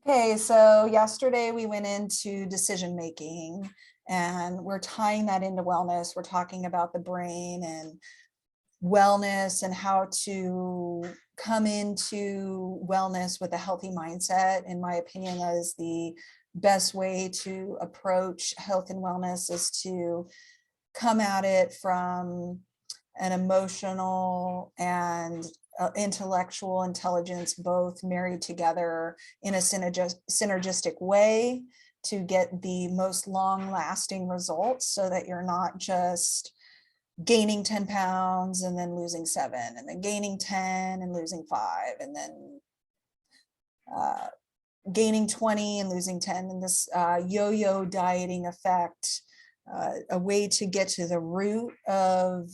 Okay, so yesterday we went into decision making and we're tying that into wellness. We're talking about the brain and wellness and how to come into wellness with a healthy mindset. In my opinion, that is the best way to approach health and wellness, is to come at it from an emotional and intellectual intelligence, both married together in a synergistic way to get the most long lasting results, so that you're not just gaining 10 pounds and then losing 7, and then gaining 10 and losing 5, and then gaining 20 and losing 10, and this yo-yo dieting effect. A way to get to the root of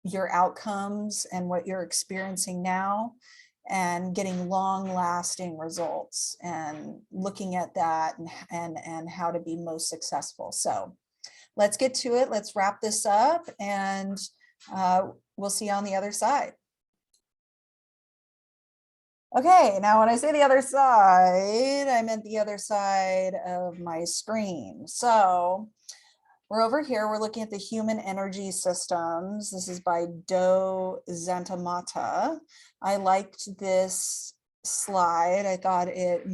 your outcomes and what you're experiencing now, and getting long lasting results, and looking at that and how to be most successful. So let's get to it. Let's wrap this up, and we'll see you on the other side. Okay, now when I say the other side, I meant the other side of my screen. So we're over here, we're looking at the human energy systems. This is by Do Zantamata. I liked this slide. I thought it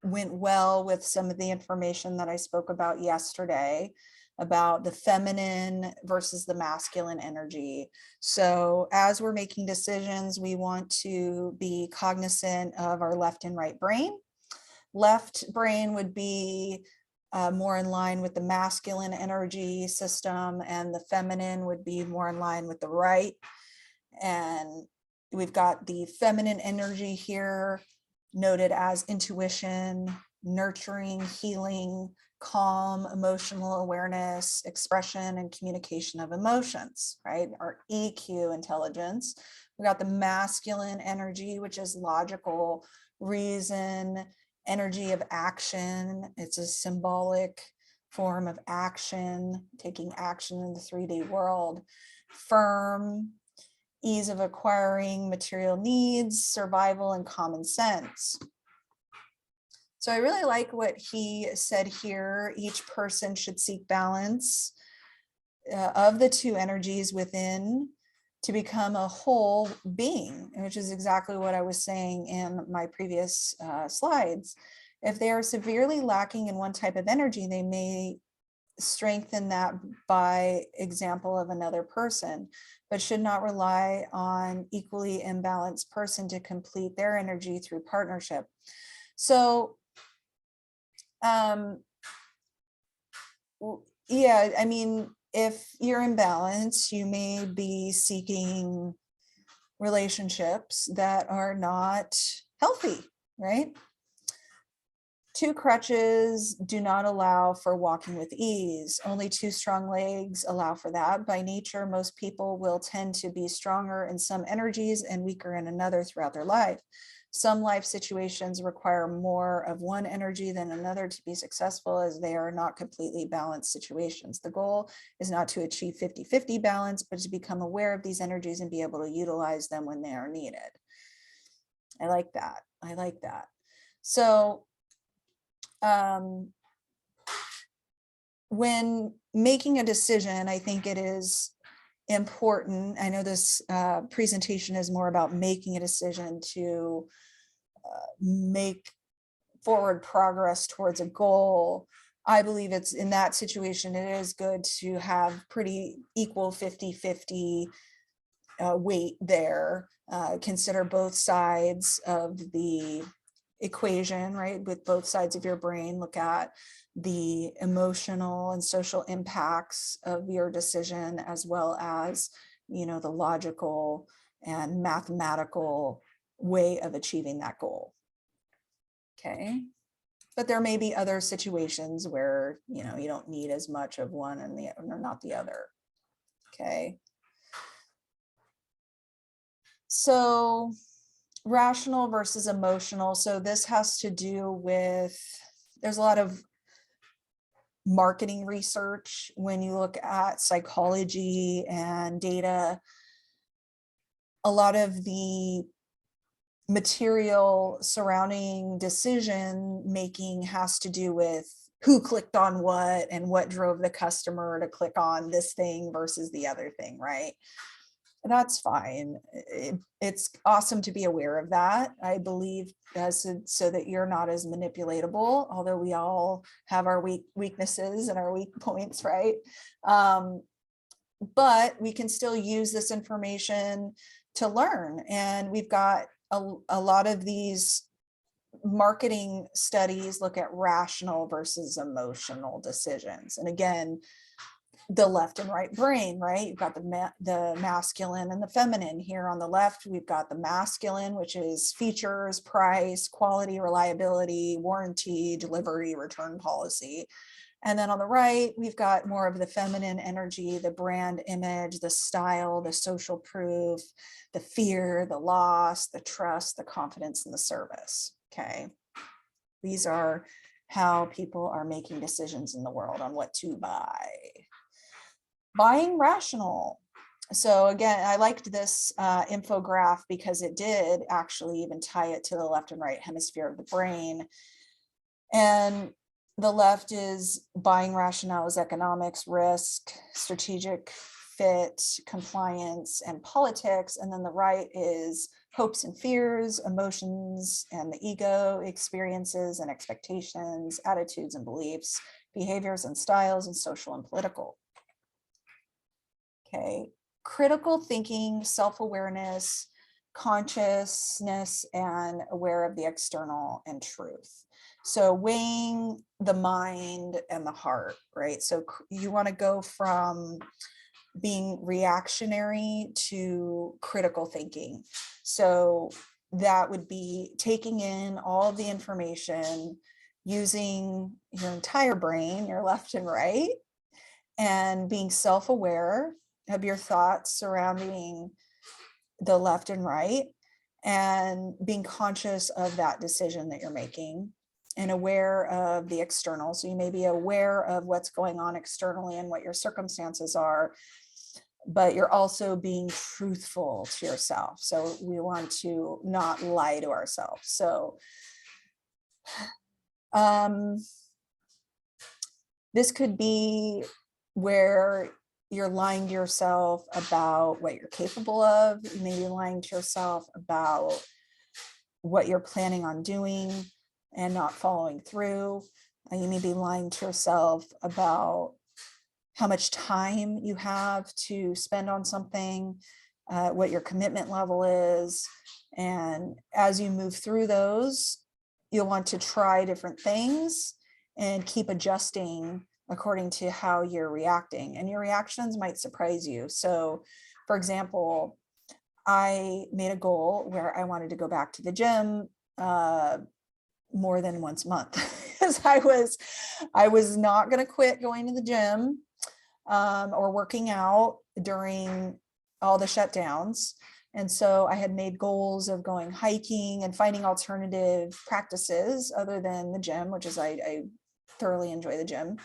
went well with some of the information that I spoke about yesterday about the feminine versus the masculine energy. So as we're making decisions, we want to be cognizant of our left and right brain. Left brain would be more in line with the masculine energy system, and the feminine would be more in line with the right. And we've got the feminine energy here noted as intuition, nurturing, healing, calm, emotional awareness, expression, and communication of emotions, right? Our EQ intelligence. We got the masculine energy, which is logical, reason, energy of action. It's a symbolic form of action, taking action in the 3D world. Firm, ease of acquiring material needs, survival, and common sense. So I really like what he said here. Each person should seek balance of the two energies within to become a whole being, which is exactly what I was saying in my previous slides. If they are severely lacking in one type of energy, they may strengthen that by example of another person, but should not rely on equally imbalanced person to complete their energy through partnership. So yeah, I mean, if you're in balance, you may be seeking relationships that are not healthy, right? Two crutches do not allow for walking with ease. Only two strong legs allow for that. By nature, most people will tend to be stronger in some energies and weaker in another throughout their life. Some life situations require more of one energy than another to be successful, as they are not completely balanced situations. The goal is not to achieve 50-50 balance, but to become aware of these energies and be able to utilize them when they are needed. I like that. I like that. So when making a decision, I think it is important. I know this presentation is more about making a decision to make forward progress towards a goal. I believe it's in that situation, it is good to have pretty equal 50-50 weight there. Consider both sides of the equation, right? With both sides of your brain, look at the emotional and social impacts of your decision, as well as, you know, the logical and mathematical way of achieving that goal. Okay. But there may be other situations where, you know, you don't need as much of one and the or not the other. Okay. So rational versus emotional. So this has to do with, there's a lot of marketing research when you look at psychology and data. A lot of the material surrounding decision making has to do with who clicked on what and what drove the customer to click on this thing versus the other thing, right? That's fine. It's awesome to be aware of that, I believe, so that you're not as manipulatable, although we all have our weaknesses and our weak points, right? But we can still use this information to learn. And we've got a lot of these marketing studies look at rational versus emotional decisions. And again, the left and right brain, right? You've got the masculine and the feminine. Here on the left, we've got the masculine, which is features, price, quality, reliability, warranty, delivery, return policy. And then on the right, we've got more of the feminine energy, the brand image, the style, the social proof, the fear, the loss, the trust, the confidence, and the service. Okay. These are how people are making decisions in the world on what to buy. Buying rational. So again, I liked this infograph because it did actually even tie it to the left and right hemisphere of the brain. And the left is buying rationale is economics, risk, strategic fit, compliance, and politics. And then the right is hopes and fears, emotions, and the ego, experiences and expectations, attitudes and beliefs, behaviors and styles, and social and political. Okay, critical thinking, self-awareness, consciousness, and aware of the external and truth. So weighing the mind and the heart, right? So you want to go from being reactionary to critical thinking. So that would be taking in all of the information, using your entire brain, your left and right, and being self-aware of your thoughts surrounding the left and right, and being conscious of that decision that you're making and aware of the external. So you may be aware of what's going on externally and what your circumstances are, but you're also being truthful to yourself. So we want to not lie to ourselves. So this could be where you're lying to yourself about what you're capable of. You may be lying to yourself about what you're planning on doing and not following through. You may be lying to yourself about how much time you have to spend on something, what your commitment level is. And as you move through those, you'll want to try different things and keep adjusting according to how you're reacting. And your reactions might surprise you. So, for example, I made a goal where I wanted to go back to the gym more than once a month, because I was not going to quit going to the gym or working out during all the shutdowns. And so I had made goals of going hiking and finding alternative practices other than the gym, which is I thoroughly enjoy the gym.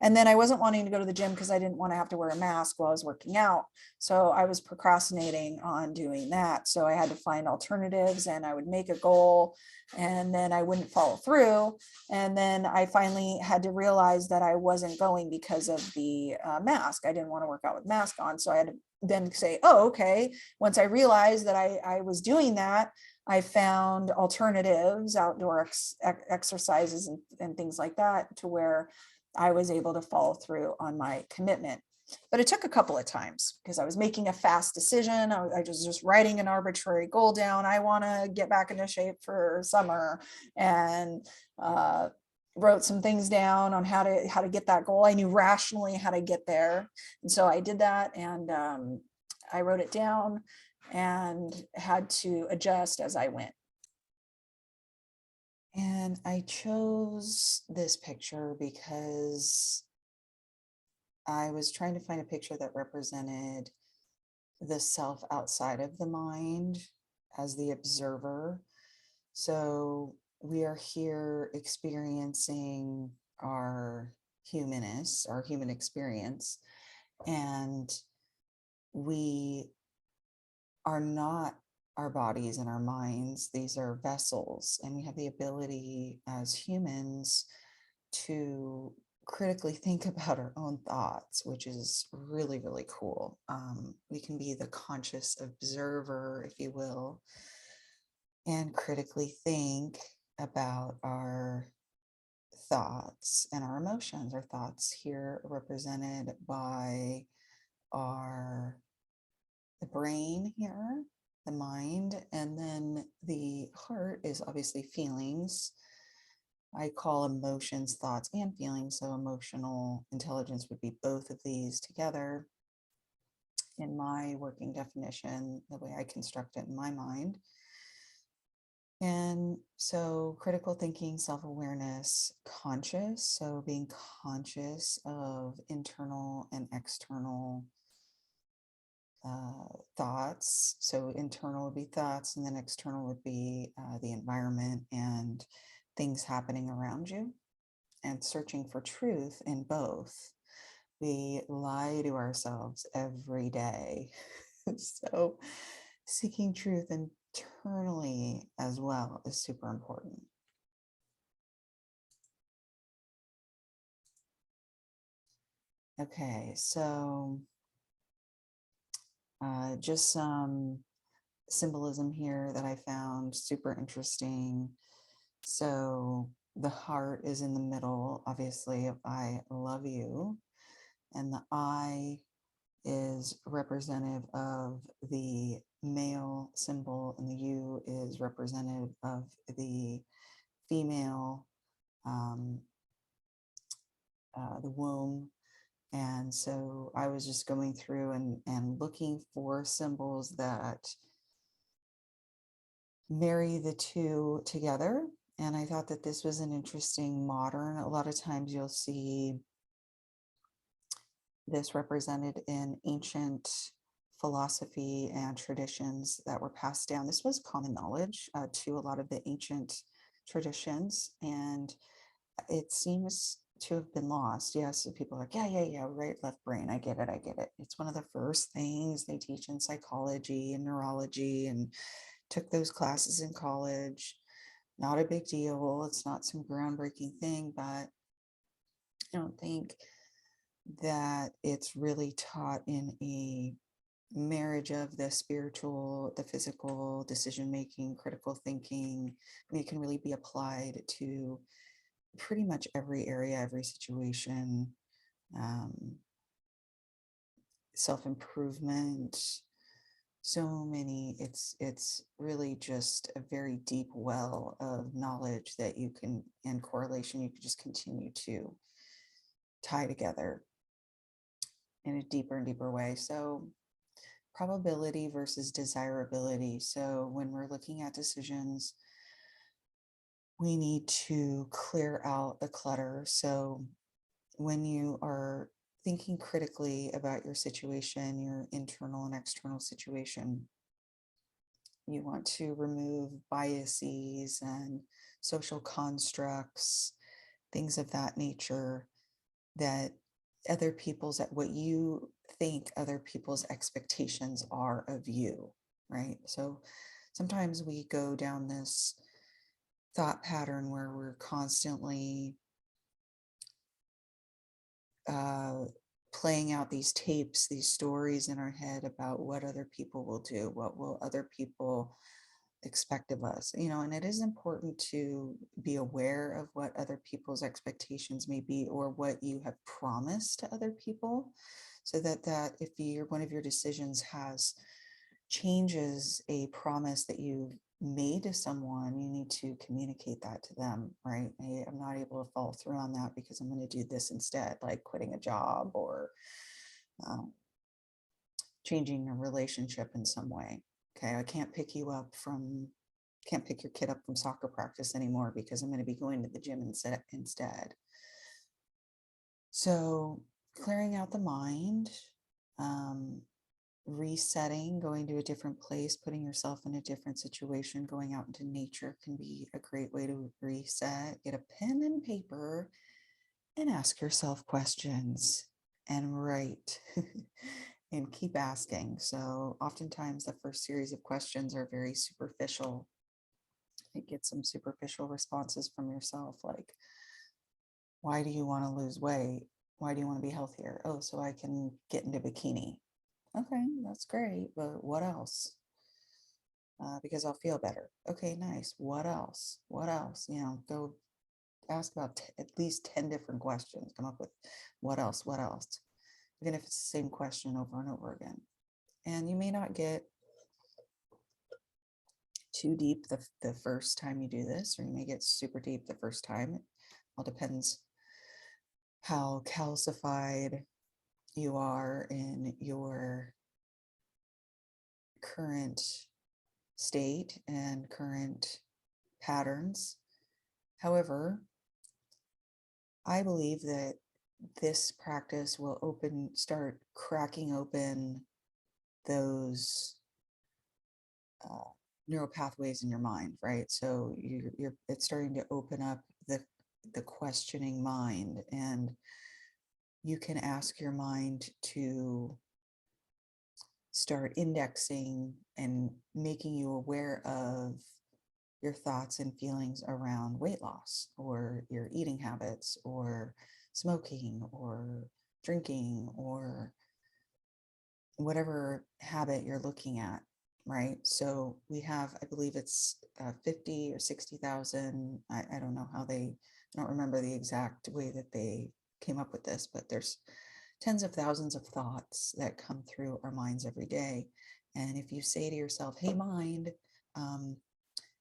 And then I wasn't wanting to go to the gym because I didn't want to have to wear a mask while I was working out. So I was procrastinating on doing that. So I had to find alternatives, and I would make a goal and then I wouldn't follow through. And then I finally had to realize that I wasn't going because of the mask. I didn't want to work out with mask on. So I had to then say, oh, okay. Once I realized that I was doing that, I found alternatives, outdoor exercises and things like that, to where I was able to follow through on my commitment. But it took a couple of times because I was making a fast decision. I was just writing an arbitrary goal down. I want to get back into shape for summer, and wrote some things down on how to get that goal. I knew rationally how to get there. And so I did that, and I wrote it down and had to adjust as I went. And I chose this picture because I was trying to find a picture that represented the self outside of the mind as the observer. So we are here experiencing our humanness, our human experience, and we are not our bodies and our minds. These are vessels, and we have the ability as humans to critically think about our own thoughts, which is really, really cool. We can be the conscious observer, if you will, and critically think about our thoughts and our emotions. Our thoughts here represented by the brain here, the mind, and then the heart is obviously feelings. I call emotions thoughts and feelings, so emotional intelligence would be both of these together in my working definition, the way I construct it in my mind. And so critical thinking, self-awareness, conscious, so being conscious of internal and external thoughts. So internal would be thoughts, and then external would be the environment and things happening around you, and searching for truth in both. We lie to ourselves every day. So seeking truth internally as well is super important. Okay, so just some symbolism here that I found super interesting. So the heart is in the middle, obviously, of I love you. And the I is representative of the male symbol, and the U is representative of the female, the womb. And so I was just going through and looking for symbols that marry the two together. And I thought that this was an interesting modern. A lot of times you'll see this represented in ancient philosophy and traditions that were passed down. This was common knowledge to a lot of the ancient traditions, and it seems to have been lost. Yes, so people are like, yeah, right, left brain. I get it. It's one of the first things they teach in psychology and neurology, and took those classes in college. Not a big deal. It's not some groundbreaking thing, but I don't think that it's really taught in a marriage of the spiritual, the physical, decision making, critical thinking. I mean, it can really be applied to pretty much every area, every situation, self-improvement, so many. It's really just a very deep well of knowledge that you can, and correlation, you can just continue to tie together in a deeper and deeper way. So probability versus desirability. So when we're looking at decisions, we need to clear out the clutter. So when you are thinking critically about your situation, your internal and external situation, you want to remove biases and social constructs, things of that nature, that other people's, what you think other people's expectations are of you, right? So sometimes we go down this thought pattern where we're constantly playing out these tapes, these stories in our head about what other people will do, what will other people expect of us, and it is important to be aware of what other people's expectations may be, or what you have promised to other people, so that if one of your decisions changes a promise that you've made to someone, you need to communicate that to them, right? Hey, I'm not able to follow through on that because I'm going to do this instead, like quitting a job or changing a relationship in some way. Okay, I can't pick your kid up from soccer practice anymore because I'm going to be going to the gym instead. So clearing out the mind, resetting, going to a different place, putting yourself in a different situation, going out into nature can be a great way to reset. Get a pen and paper and ask yourself questions and write. and keep asking. So oftentimes the first series of questions are very superficial. You get some superficial responses from yourself, like, why do you want to lose weight? Why do you want to be healthier? Oh, so I can get into bikini. Okay, that's great, but what else? Because I'll feel better. Okay, nice. What else? What else? Go ask about at least 10 different questions. Come up with what else? What else? Even if it's the same question over and over again. And you may not get too deep the first time you do this, or you may get super deep the first time. It all depends how calcified you are in your current state and current patterns. However, I believe that this practice will start cracking open those neural pathways in your mind, right? So it's starting to open up the questioning mind, and you can ask your mind to start indexing and making you aware of your thoughts and feelings around weight loss or your eating habits or smoking or drinking or whatever habit you're looking at, right? So we have, I believe it's 50 or 60,000. I don't know I don't remember the exact way that they came up with this, but there's tens of thousands of thoughts that come through our minds every day. And if you say to yourself, hey, mind,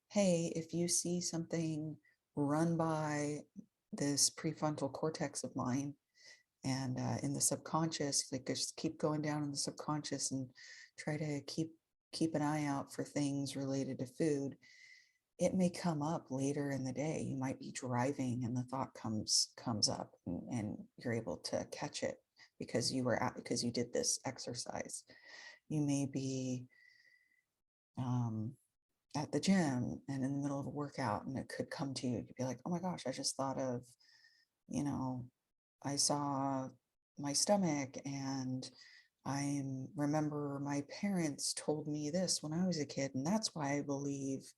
hey, if you see something run by this prefrontal cortex of mine, and in the subconscious, like just keep going down in the subconscious and try to keep an eye out for things related to food. It may come up later in the day. You might be driving and the thought comes up, and you're able to catch it because because you did this exercise. You may be at the gym and in the middle of a workout, and it could come to you. You'd be like, oh my gosh, I just thought of, I saw my stomach, and I remember my parents told me this when I was a kid, and that's why I believe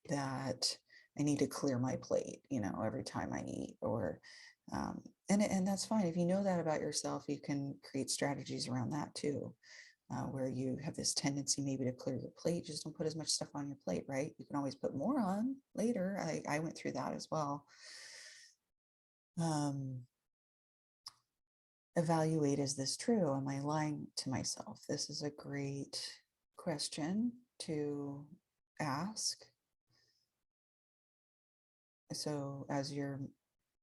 that I need to clear my plate, every time I eat. Or and that's fine. If you know that about yourself, you can create strategies around that too, where you have this tendency maybe to clear your plate. Just don't put as much stuff on your plate, right? You can always put more on later. I went through that as well. Evaluate, is this true? Am I lying to myself? This is a great question to ask. So as you're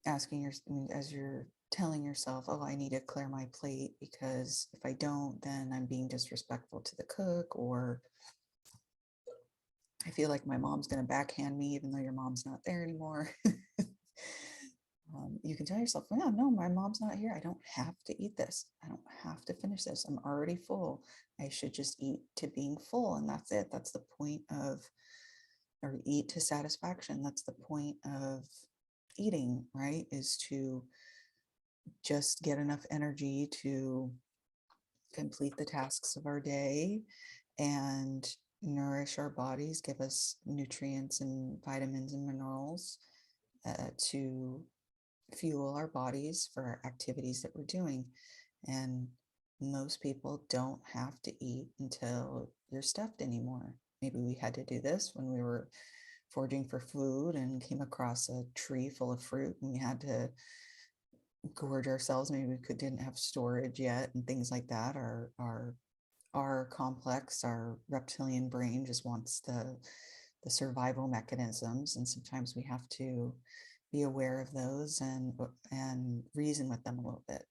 as you're telling yourself, oh, I need to clear my plate because if I don't, then I'm being disrespectful to the cook, or I feel like my mom's going to backhand me even though your mom's not there anymore. You can tell yourself, yeah, no, my mom's not here. I don't have to eat this. I don't have to finish this. I'm already full. I should just eat to being full. And that's it. That's the point of, or eat to satisfaction. That's the point of eating, right? Is to just get enough energy to complete the tasks of our day and nourish our bodies, give us nutrients and vitamins and minerals to fuel our bodies for our activities that we're doing. And most people don't have to eat until you're stuffed anymore. Maybe we had to do this when we were foraging for food and came across a tree full of fruit and we had to gorge ourselves. Maybe we didn't have storage yet and things like that. Our complex, our reptilian brain just wants the survival mechanisms, and sometimes we have to be aware of those and reason with them a little bit.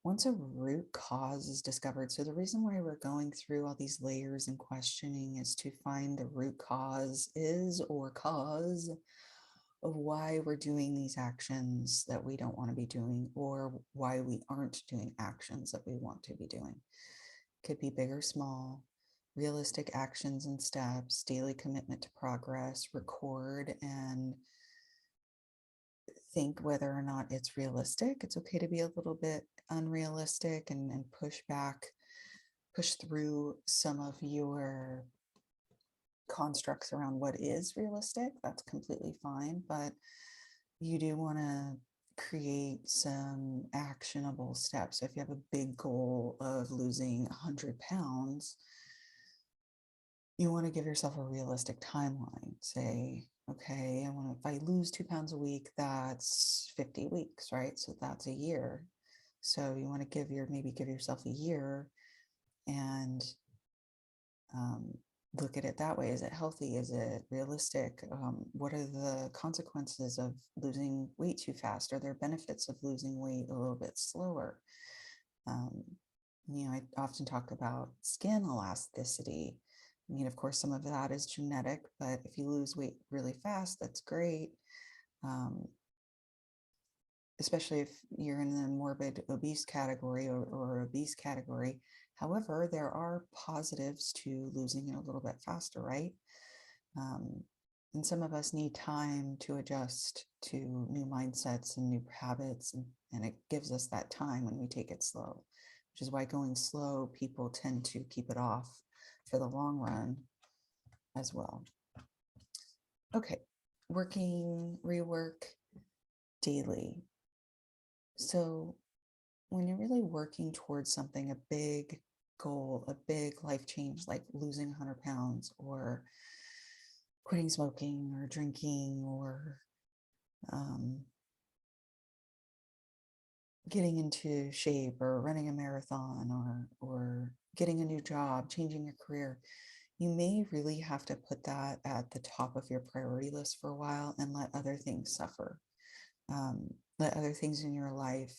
Once a root cause is discovered, so the reason why we're going through all these layers and questioning is to find the root cause of why we're doing these actions that we don't want to be doing, or why we aren't doing actions that we want to be doing. It could be big or small, realistic actions and steps, daily commitment to progress, record and think whether or not it's realistic. It's okay to be a little bit unrealistic and push back push through some of your constructs around what is realistic. That's completely fine, but you do want to create some actionable steps. So if you have a big goal of losing 100 pounds, you want to give yourself a realistic timeline. Say, okay, if I lose 2 pounds a week, that's 50 weeks, right? So that's a year. So you want to maybe give yourself a year and look at it that way. Is it healthy? Is it realistic? What are the consequences of losing weight too fast? Are there benefits of losing weight a little bit slower? I often talk about skin elasticity. Of course, some of that is genetic, but if you lose weight really fast, that's great. Especially if you're in the morbid obese category or obese category. However, there are positives to losing it a little bit faster, right? And some of us need time to adjust to new mindsets and new habits, and it gives us that time when we take it slow, which is why going slow, people tend to keep it off for the long run as well. Okay, rework daily. So when you're really working towards something, a big goal, a big life change, like losing 100 pounds or quitting smoking or drinking or getting into shape or running a marathon or getting a new job, changing your career, you may really have to put that at the top of your priority list for a while and let other things suffer. Let other things in your life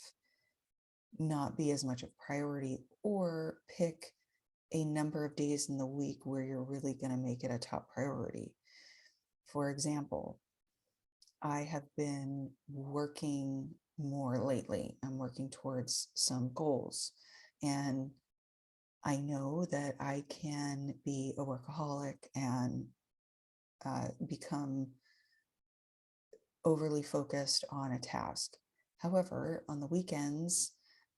not be as much a priority, or pick a number of days in the week where you're really going to make it a top priority. For example, I have been working more lately. I'm working towards some goals, and I know that I can be a workaholic and become overly focused on a task. However, on the weekends,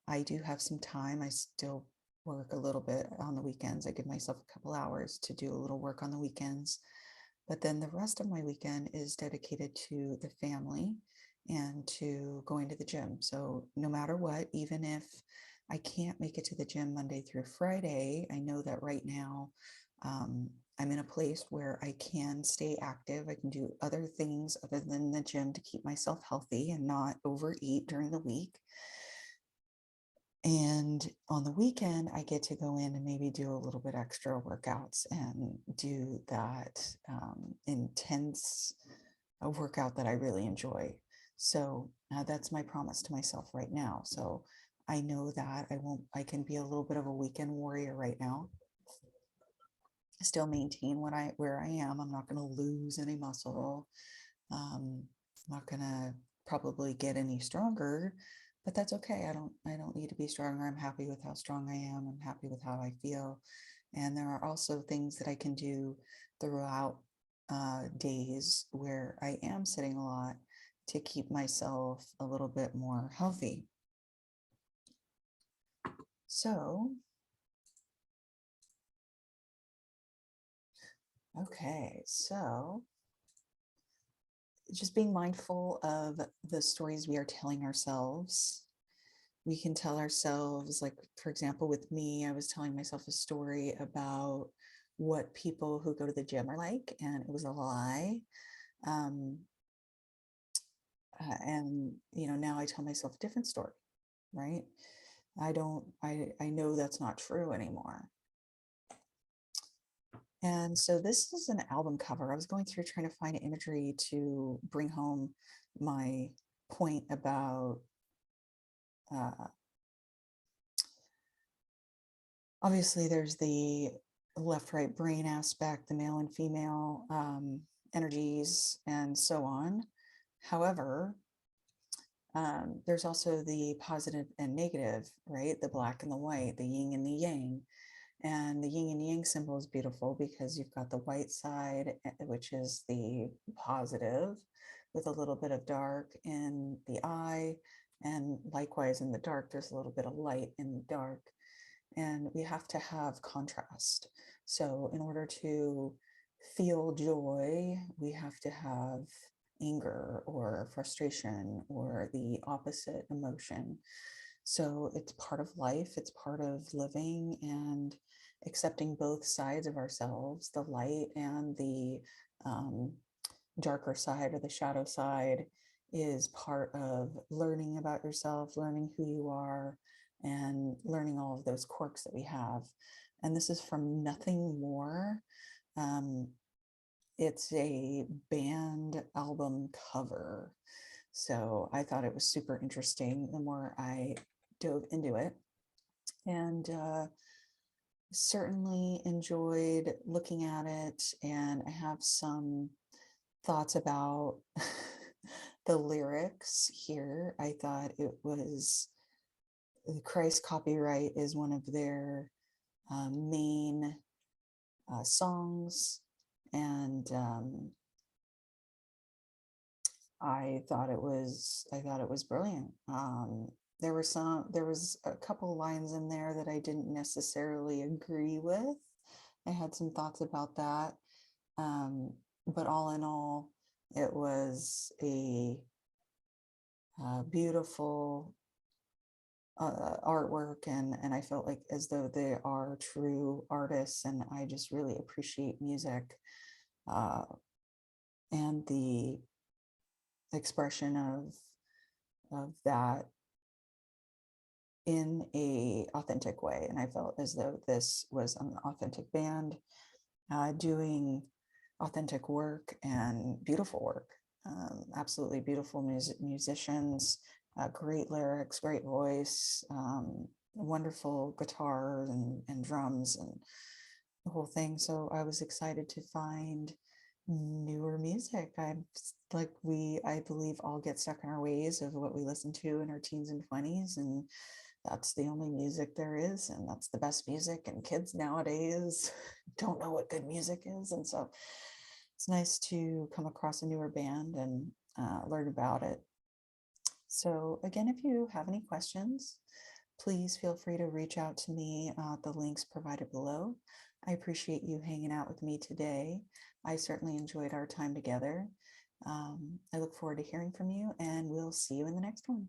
I do have some time. I still work a little bit on the weekends. I give myself a couple hours to do a little work on the weekends. But then the rest of my weekend is dedicated to the family and to going to the gym. So no matter what, even if I can't make it to the gym Monday through Friday, I know that right now I'm in a place where I can stay active. I can do other things other than the gym to keep myself healthy and not overeat during the week. And on the weekend, I get to go in and maybe do a little bit extra workouts and do that intense workout that I really enjoy. So that's my promise to myself right now. So I know that I can be a little bit of a weekend warrior right now. Still maintain where I am. I'm not going to lose any muscle. I'm not going to probably get any stronger, but that's okay. I don't need to be stronger. I'm happy with how strong I am. I'm happy with how I feel. And there are also things that I can do throughout days where I am sitting a lot to keep myself a little bit more healthy. So, okay, so just being mindful of the stories we are telling ourselves. We can tell ourselves, like, for example, with me, I was telling myself a story about what people who go to the gym are like, and it was a lie. And now I tell myself a different story, right? I know that's not true anymore. And so this is an album cover. I was going through trying to find imagery to bring home my point about obviously there's the left-right brain aspect, the male and female energies, and so on. However, there's also the positive and negative, right? The black and the white, the yin and the yang. And the yin and yang symbol is beautiful because you've got the white side, which is the positive, with a little bit of dark in the eye. And likewise in the dark, there's a little bit of light in the dark. and we have to have contrast. So in order to feel joy, we have to have anger or frustration or the opposite emotion. So it's part of life, it's part of living and accepting both sides of ourselves, the light and the um, darker side or the shadow side, is part of learning about yourself, learning who you are, and learning all of those quirks that we have. And this is from Nothing More. Um, it's a band album cover. So I thought it was super interesting the more I dove into it. And certainly enjoyed looking at it. And I have some thoughts about the lyrics here. I thought it was the Christ Copyright is one of their main songs, and I thought it was brilliant. There was a couple lines in there that I didn't necessarily agree with. I had some thoughts about that. But all in all, it was a beautiful artwork, and I felt like as though they are true artists, and I just really appreciate music uh, and the expression of that in a authentic way. And I felt as though this was an authentic band doing authentic work and beautiful work. Absolutely beautiful musicians, great lyrics, great voice, wonderful guitar and drums and the whole thing. So I was excited to find newer music. I believe all get stuck in our ways of what we listen to in our teens and 20s, and that's the only music there is, and that's the best music, and kids nowadays don't know what good music is. And so it's nice to come across a newer band and learn about it. So again, if you have any questions, please feel free to reach out to me at the links provided below. I appreciate you hanging out with me today. I certainly enjoyed our time together. I look forward to hearing from you, and we'll see you in the next one.